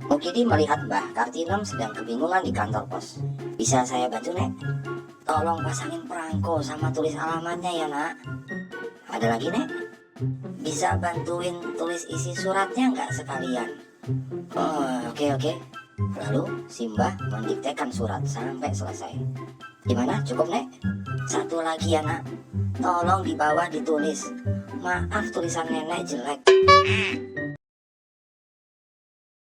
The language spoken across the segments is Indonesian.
Mukidi melihat Mbah Kartinem sedang kebingungan di kantor pos. Bisa saya bantu, Nek? Tolong pasangin perangko sama tulis alamatnya ya, Nak. Ada lagi, Nek? Bisa bantuin tulis isi suratnya nggak sekalian? Oh, oke. Lalu si Mbah mendiktekan surat sampai selesai. Gimana, cukup, Nek? Satu lagi ya, Nak. Tolong di bawah ditulis, maaf tulisan nenek jelek.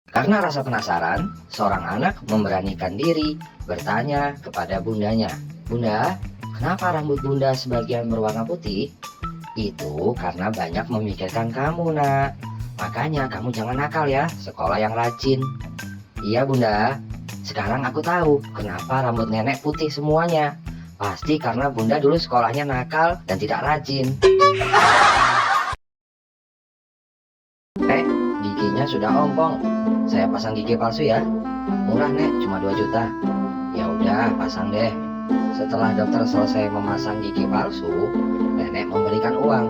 Karena rasa penasaran, seorang anak memberanikan diri bertanya kepada bundanya, "Bunda, kenapa rambut bunda sebagian berwarna putih?" "Itu karena banyak memikirkan kamu, Nak. Makanya kamu jangan nakal ya, sekolah yang rajin." "Iya, Bunda. Sekarang aku tahu kenapa rambut nenek putih semuanya. Pasti karena bunda dulu sekolahnya nakal dan tidak rajin." "Nek, giginya sudah ompong. Saya pasang gigi palsu ya. Murah, Nek, cuma 2 juta. Ya udah, pasang deh." Setelah dokter selesai memasang gigi palsu, nenek memberikan uang.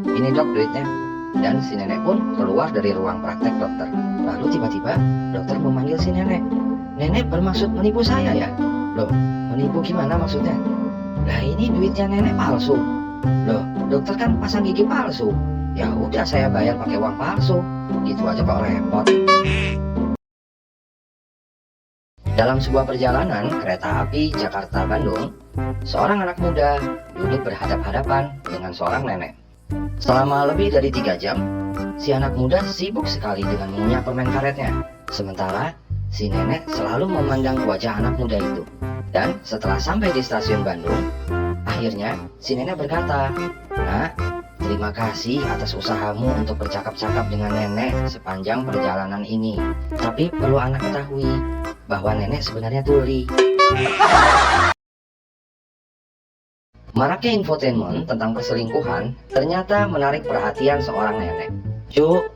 "Ini dok duitnya." Dan si nenek pun keluar dari ruang praktek dokter. Lalu tiba-tiba dokter memanggil si nenek. "Nenek bermaksud menipu saya ya?" "Loh, menipu gimana maksudnya?" "Lah ini duitnya nenek palsu." "Loh, dokter kan pasang gigi palsu." "Ya udah saya bayar pakai uang palsu. Gitu aja kok repot." Dalam sebuah perjalanan kereta api Jakarta-Bandung, seorang anak muda duduk berhadap-hadapan dengan seorang nenek. Selama lebih dari 3 jam, si anak muda sibuk sekali dengan mengunyah permen karetnya. Sementara si nenek selalu memandang wajah anak muda itu. Dan setelah sampai di stasiun Bandung, akhirnya si nenek berkata, "Nak, terima kasih atas usahamu untuk bercakap-cakap dengan nenek sepanjang perjalanan ini. Tapi perlu anak ketahui bahwa nenek sebenarnya tuli." Maraknya infotainment tentang perselingkuhan ternyata menarik perhatian seorang nenek. "Cuk,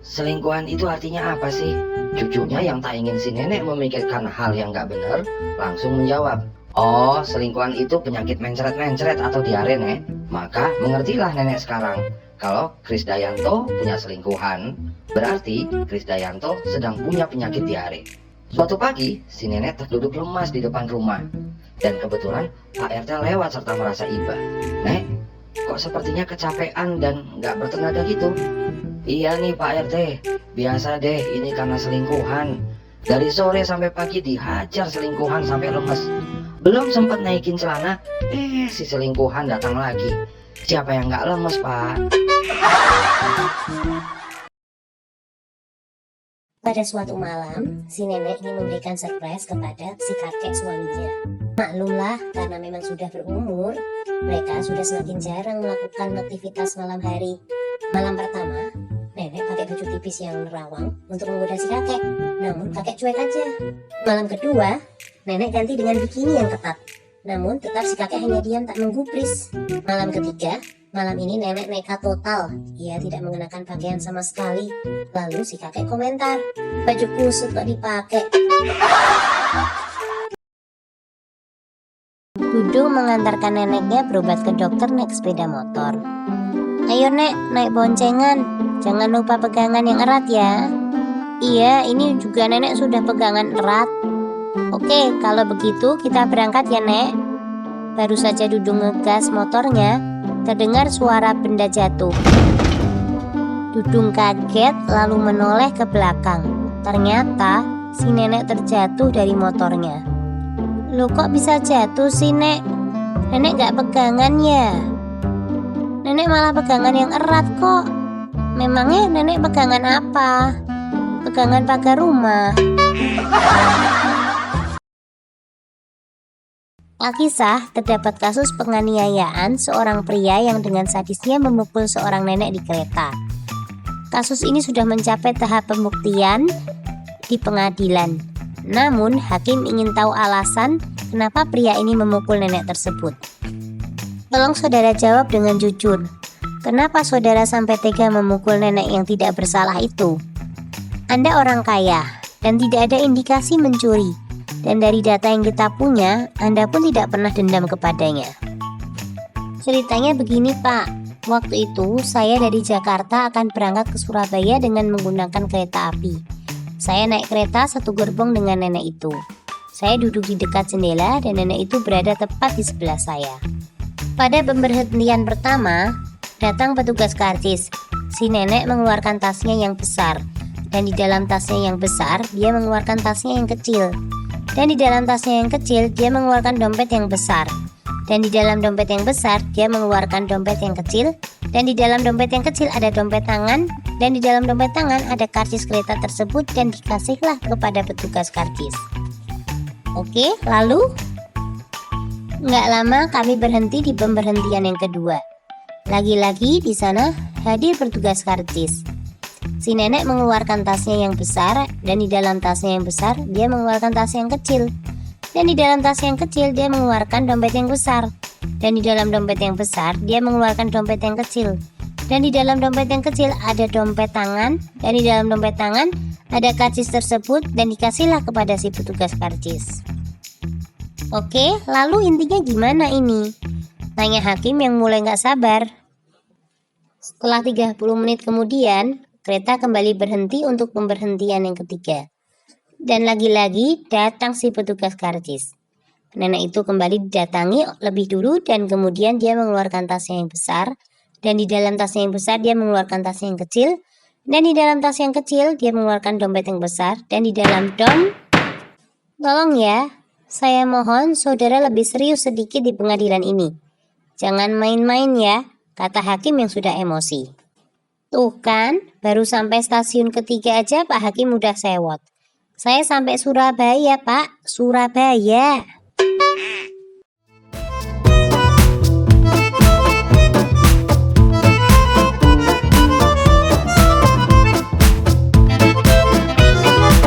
selingkuhan itu artinya apa sih?" Cucunya yang tak ingin si nenek memikirkan hal yang gak benar langsung menjawab, "Oh, selingkuhan itu penyakit mencret-mencret atau diare, Nek." Maka mengertilah nenek sekarang. Kalau Krisdayanto punya selingkuhan, berarti Krisdayanto sedang punya penyakit diare. Suatu pagi, si nenek terduduk lemas di depan rumah. Dan kebetulan Pak RT lewat serta merasa iba. "Nek, kok sepertinya kecapean dan gak bertenaga gitu?" "Iya nih Pak RT, biasa deh, ini karena selingkuhan. Dari sore sampai pagi dihajar selingkuhan sampai lemes. Belum sempat naikin celana, si selingkuhan datang lagi. Siapa yang gak lemes, Pak?" Pada suatu malam, si nenek ingin memberikan surprise kepada si kakek suaminya. Maklumlah, karena memang sudah berumur, mereka sudah semakin jarang melakukan aktivitas malam hari. Malam pertama, nenek pakai baju tipis yang nerawang untuk menggoda si kakek, namun kakek cuek aja. Malam kedua, nenek ganti dengan bikini yang ketat, namun tetap si kakek hanya diam tak menggubris. Malam ketiga, malam ini nenek nekat total. Ia tidak mengenakan pakaian sama sekali. Lalu si kakek komentar, "Baju kusut kok dipakai?" Dudung mengantarkan neneknya berobat ke dokter naik sepeda motor. "Ayo Nek, naik boncengan. Jangan lupa pegangan yang erat ya." "Iya, ini juga nenek sudah pegangan erat." "Oke, kalau begitu kita berangkat ya Nek." Baru saja Dudung ngegas motornya, terdengar suara benda jatuh. Dudung kaget lalu menoleh ke belakang. Ternyata si nenek terjatuh dari motornya. "Loh kok bisa jatuh sih Nek? Nenek gak pegangan ya?" "Nenek malah pegangan yang erat kok." "Memangnya nenek pegangan apa?" "Pegangan pagar rumah." Alkisah, terdapat kasus penganiayaan seorang pria yang dengan sadisnya memukul seorang nenek di kereta. Kasus ini sudah mencapai tahap pembuktian di pengadilan. Namun, hakim ingin tahu alasan kenapa pria ini memukul nenek tersebut. Tolong saudara jawab dengan jujur. Kenapa saudara sampai tega memukul nenek yang tidak bersalah itu? Anda orang kaya dan tidak ada indikasi mencuri. Dan dari data yang kita punya, Anda pun tidak pernah dendam kepadanya. Ceritanya begini Pak, waktu itu saya dari Jakarta akan berangkat ke Surabaya dengan menggunakan kereta api. Saya naik kereta satu gerbong dengan nenek itu. Saya duduk di dekat jendela dan nenek itu berada tepat di sebelah saya. Pada pemberhentian pertama, datang petugas karcis. Si nenek mengeluarkan tasnya yang besar, dan di dalam tasnya yang besar, dia mengeluarkan tasnya yang kecil. Dan di dalam tasnya yang kecil, dia mengeluarkan dompet yang besar. Dan di dalam dompet yang besar, dia mengeluarkan dompet yang kecil. Dan di dalam dompet yang kecil ada dompet tangan. Dan di dalam dompet tangan ada karcis kereta tersebut dan dikasihlah kepada petugas karcis. Oke, lalu? Nggak lama kami berhenti di pemberhentian yang kedua. Lagi-lagi di sana hadir petugas karcis. Si nenek mengeluarkan tasnya yang besar, dan di dalam tasnya yang besar dia mengeluarkan tas yang kecil. Dan di dalam tas yang kecil dia mengeluarkan dompet yang besar. Dan di dalam dompet yang besar dia mengeluarkan dompet yang kecil. Dan di dalam dompet yang kecil ada dompet tangan. Dan di dalam dompet tangan ada karcis tersebut dan dikasihlah kepada si petugas karcis. Oke, lalu intinya gimana ini? Tanya hakim yang mulai gak sabar. Setelah 30 menit kemudian, kereta kembali berhenti untuk pemberhentian yang ketiga. Dan lagi-lagi datang si petugas karcis. Nenek itu kembali didatangi lebih dulu dan kemudian dia mengeluarkan tasnya yang besar. Dan di dalam tasnya yang besar dia mengeluarkan tasnya yang kecil. Dan di dalam tas yang kecil dia mengeluarkan dompet yang besar. Dan di dalam Tolong ya, saya mohon saudara lebih serius sedikit di pengadilan ini. Jangan main-main ya, kata hakim yang sudah emosi. Tuh kan, baru sampai stasiun ketiga aja Pak Hakim udah sewot. Saya sampai Surabaya, Pak. Surabaya.